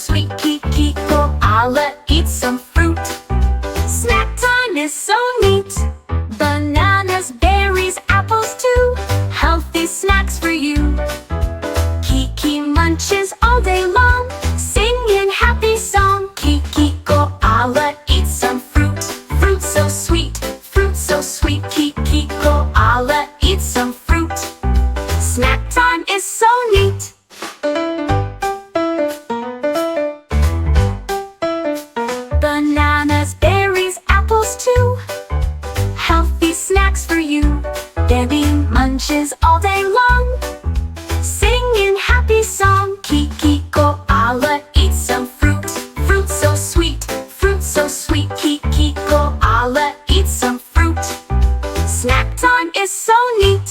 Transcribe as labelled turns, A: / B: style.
A: sweet. Kiki Koala eats some fruit. Snack time is so neat. Bananas, berries, apples too. Healthy snacks for you. Kiki munches all day long, singing happy song. Kiki Koala eats some fruit. Fruit so sweet, fruit so sweet. Kiki Koala eats some fruit. Snack time is so neat. Bananas, berries, apples too. Healthy snacks for you. Debbie munches all day long, singing happy song. Kiki Koala eats some fruit. Fruit so sweet, fruit so sweet. Kiki Koala eats some fruit. Snack time is so neat.